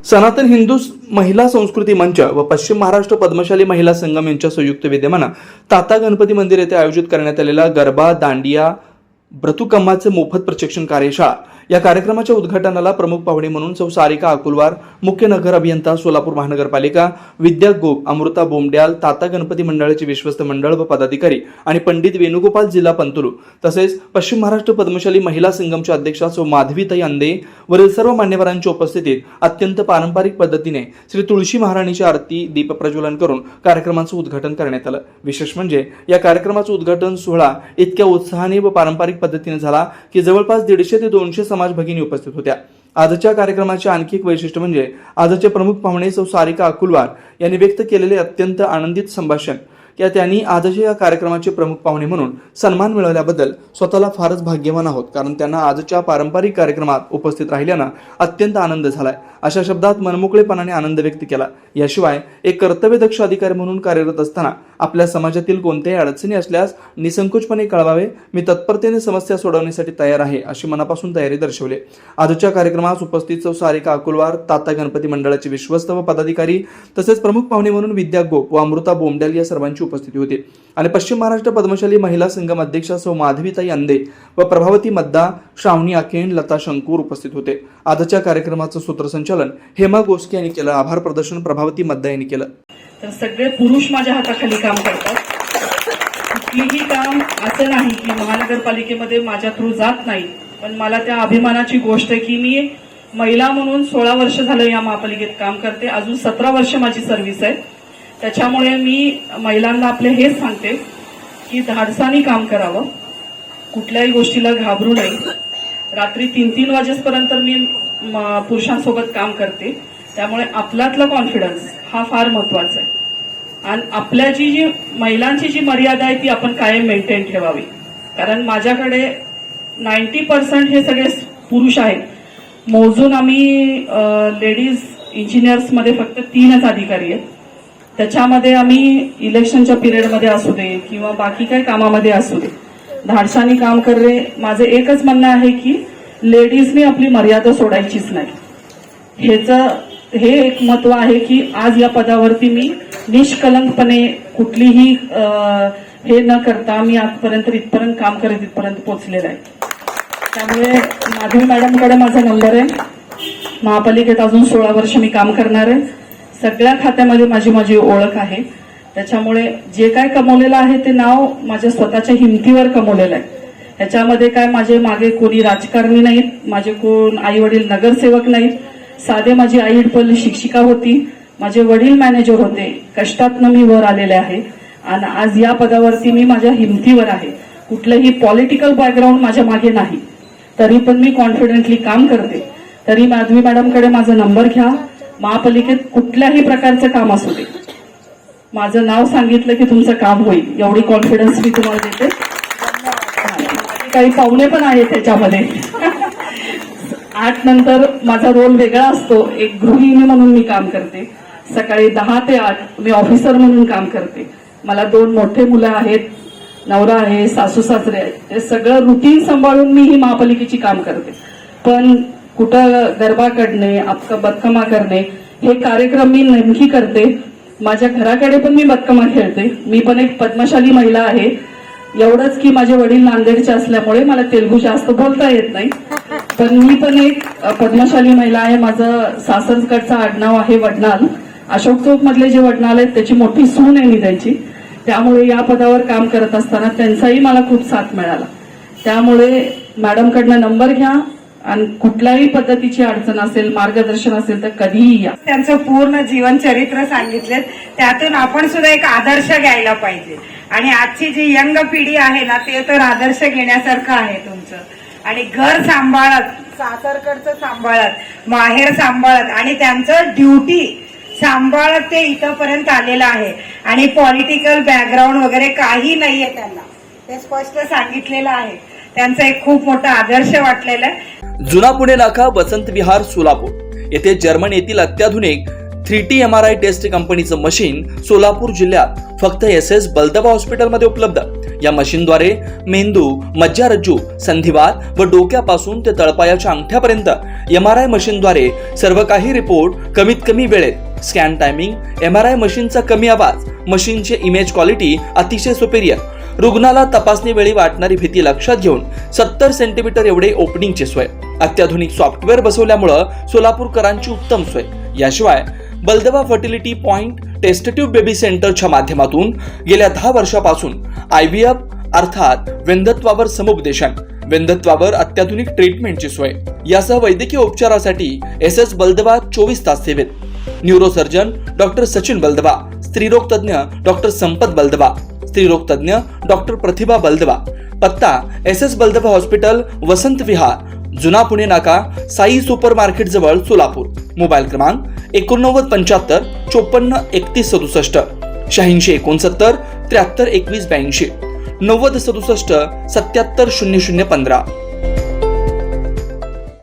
सनातन हिंदू महिला संस्कृती मंच व पश्चिम महाराष्ट्र पद्मशाली महिला संगम यांच्या संयुक्त विद्यमाने ताता गणपती मंदिर येथे आयोजित करण्यात आलेला गरबा दांडिया ब्रतुकम्माचे मोफत प्रशिक्षण कार्यशाळा या कार्यक्रमाच्या उद्घाटनाला प्रमुख पाहुणे म्हणून सौ सारिका अकुलवार, मुख्य नगर अभियंता सोलापूर महानगरपालिका, विद्या गोप, अमृता बोमड्याल, ताता गणपती मंडळाचे विश्वस्त मंडळ व पदाधिकारी आणि पंडित वेणुगोपाल जिल्हा पंतुलू तसेच पश्चिम महाराष्ट्र पद्मशाली महिला संगमच्या अध्यक्षा सौ माधवीताई अंदे वरील सर्व मान्यवरांच्या उपस्थितीत अत्यंत पारंपरिक पद्धतीने श्री तुळशी महाराणीची आरती दीप प्रज्वलन करून कार्यक्रमाचे उद्घाटन करण्यात आलं। विशेष म्हणजे या कार्यक्रमाचे उद्घाटन सोहळा इतक्या उत्साहाने व पारंपरिक पद्धतीने झाला की जवळपास 150 ते 200 समाज भगिनी उपस्थित होत्या। आजच्या कार्यक्रमाचे आणखी एक वैशिष्ट्य म्हणजे आजचे प्रमुख पाहुणे सौ सारिका अकुलवार यांनी व्यक्त केलेले अत्यंत आनंदित संभाषण की त्यांनी आजच्या या कार्यक्रमाचे प्रमुख पाहुणे म्हणून सन्मान मिळवल्याबद्दल स्वतःला फारच भाग्यवान आहोत, कारण त्यांना आजच्या पारंपरिक कार्यक्रमात उपस्थित राहिल्यानं अत्यंत आनंद झालाय अशा शब्दात मनमोकळेपणाने आनंद व्यक्त केला। याशिवाय एक कर्तव्यदक्ष अधिकारी म्हणून कार्यरत असताना आपल्या समाजातील कोणत्याही अडचणी असल्यास निसंकोचपणे कळवावे, मी तत्परतेने समस्या सोडवण्यासाठी तयार आहे अशी मनापासून तयारी दर्शवली। आजच्या कार्यक्रमात उपस्थित सौ सारिका अकुलवार, ताता गणपती मंडळाचे विश्वस्त व पदाधिकारी तसेच प्रमुख पाहुणे म्हणून विद्या गोप व अमृता बोमड्याल या सर्वांची उपस्थिती होती आणि पश्चिम महाराष्ट्र पद्मशाली महिला संगम अध्यक्षा सौ माधवीताई अंदे व प्रभावती मद्दा, श्रावणी आखेण, लता शंकूर उपस्थित होते। आजच्या कार्यक्रमाचं सूत्रसंचालन हेमा गोस्के यांनी केलं, आभार प्रदर्शन प्रभावती मद्दा यांनी केलं। तर सगळे पुरुष माझ्या हाताखाली काम करतात। कुठलीही काम असं नाही की महानगरपालिकेमध्ये माझ्या थ्रू जात नाही, पण मला त्या अभिमानाची गोष्ट आहे की मी महिला म्हणून 16 वर्ष झालं या महापालिकेत काम करते, अजून 17 वर्ष माझी सर्व्हिस आहे। त्याच्यामुळे मी महिलांना आपले हेच सांगते की धाडसानी काम करावं, कुठल्याही गोष्टीला घाबरू नये। रात्री 3-3 वाजेपर्यंत मी पुरुषांसोबत काम करते, त्यामुळे आपल्यातला कॉन्फिडन्स हा फार महत्वाचा आहे आणि आपल्या जी महिलांची जी मर्यादा आहे ती आपण कायम मेंटेन ठेवावी, कारण माझ्याकडे 90% हे सगळे पुरुष आहेत। मोजून आम्ही लेडीज इंजिनियर्स मध्ये फक्त 3च अधिकारी आहेत। त्याच्यामध्ये आम्ही इलेक्शनच्या पिरियडमध्ये असू दे किंवा बाकी काही कामामध्ये असू दे धाडसानी काम करणे। माझं एकच म्हणणं आहे की लेडीजनी आपली मर्यादा सोडायचीच नाही। हे एक महत्व आहे की आज या पदावरती मी निष्कलंकपणे कुठलीही हे न करता मी आजपर्यंत इथपर्यंत काम करत इथपर्यंत पोहोचलेलं आहे। त्यामुळे माधवी मॅडमकडे माझा नंबर आहे। महापालिकेत अजून 16 वर्ष मी काम करणार आहे। सगळ्या खात्यामध्ये माझी ओळख आहे, त्याच्यामुळे जे काय कमवलेलं आहे ते नाव माझ्या स्वतःच्या हिमतीवर कमवलेलं आहे। ह्याच्यामध्ये काय माझे मागे कोणी राजकारणी नाहीत, माझे कोण आई वडील नगरसेवक नाहीत, साधे माझी आई पहिली शिक्षिका होती, माझे वडील मॅनेजर होते, कष्टातनं मी वर आलेले आहे आणि आज या पदावरती मी माझ्या हिमतीवर आहे। कुठलंही पॉलिटिकल बॅकग्राऊंड माझ्या मागे नाही, तरी पण मी कॉन्फिडेंटली काम करते। तरी माधवी मॅडमकडे माझा नंबर घ्या, महापालिकेत कुठल्याही प्रकारचं काम असू दे, माझं नाव सांगितलं की तुमचं काम होईल एवढी कॉन्फिडन्स मी तुम्हाला देते। काही पाहुणे पण आहेत त्याच्यामध्ये 8 नंतर माझा रोल वेगळा असतो, एक गृहिणी म्हणून मी काम करते। सकाळी 10 ते 8 मी ऑफिसर म्हणून काम करते। मला 2 मोठे मुलं आहेत, नवरा आहे, सासू सासरे आहेत, हे सगळं रुटीन सांभाळून मी ही महापालिकेची काम करते। पण कुठं गरबा करणे, आपका बदकमा करणे हे कार्यक्रम मी नेमकी करते। माझ्या घराकडे पण मी बदकमा खेळते। मी पण एक पद्मशाली महिला आहे, एवढंच की माझे वडील नांदेडचे असल्यामुळे मला तेलुगू जास्त बोलता येत नाही, पण मी पण एक पद्मशाली महिला आहे। माझं सासरकडचं आडनाव आहे वडनाल, अशोक चौक मधले जे वडनाल आहेत त्याची मोठी सून आहे मी त्यांची। त्यामुळे या पदावर काम करत असताना त्यांचाही मला खूप साथ मिळाला। त्यामुळे मॅडमकडनं नंबर घ्या आणि कुठल्याही पद्धतीची अडचण असेल, मार्गदर्शन असेल तर कधीही या। त्यांचं पूर्ण जीवन चरित्र सांगितले, त्यातून आपण सुद्धा एक आदर्श घ्यायला पाहिजे आणि आजची जी यंग पिढी आहे ना ते तर आदर्श घेण्यासारखं आहे तुमचं। आणि घर सांभाळत, सासरकडचं सांभाळत, माहेर सांभाळत आणि त्यांचं ड्युटी सांभाळत ते इथपर्यंत आलेलं आहे आणि पॉलिटिकल बॅकग्राऊंड वगैरे काही नाहीये त्यांना, ते स्पष्ट सांगितलेलं आहे। त्यांचा एक खूप मोठा आदर्श वाटलेला आहे। जुना पुणे नाका, वसंत विहार, सोलापूर येथे जर्मन येथील अत्याधुनिक 3T MRI टेस्ट कंपनीचं मशीन सोलापूर जिल्ह्यात फक्त SS बलदबा हॉस्पिटलमध्ये उपलब्ध। या मशीनद्वारे मेंदू, मज्जारज्जू, संधिवात व डोक्यापासून ते तळपायाच्या अंगठ्यापर्यंत MRI मशीनद्वारे सर्व काही रिपोर्ट कमीत कमी वेळेत, स्कॅन टायमिंग, MRI मशीनचा कमी आवाज, मशीनचे इमेज क्वालिटी अतिशय सुपेरियर, रुग्णाला तपासणी वेळी वाटणारी भीती लक्षात घेऊन 70 सेंटीमीटर एवढे ओपनिंगची सोय, अत्याधुनिक सॉफ्टवेअर बसवल्यामुळं सोलापूरकरांची उत्तम सोय. याशिवाय बलदवा फर्टिलिटी पॉइंट टेस्टट्यूब बेबी सेंटरच्या माध्यमातून गेल्या 10 वर्षापासून IVF अर्थात वेंधत्वावर समुपदेशन, वेंधत्वावर अत्याधुनिक ट्रीटमेंटची सोय. यासह वैद्यकीय उपचारासाठी SS बलदवा 24 तास सेवेत. न्यूरोसर्जन डॉक्टर सचिन बलदवा, स्त्रीरोग तज्ञ डॉक्टर संपत बलदवा, स्त्रीरोग तज्ञ डॉक्टर प्रतिभा बलदवा. पत्ता SS बलदवा हॉस्पिटल, वसंत विहार, जुना पुणे नाका, साई सुपर मार्केट जवळ, सोलापूर. मोबाईल क्रमांक 8975 54 31 67, 86 69 73 21 82, 90 67 77 00 15.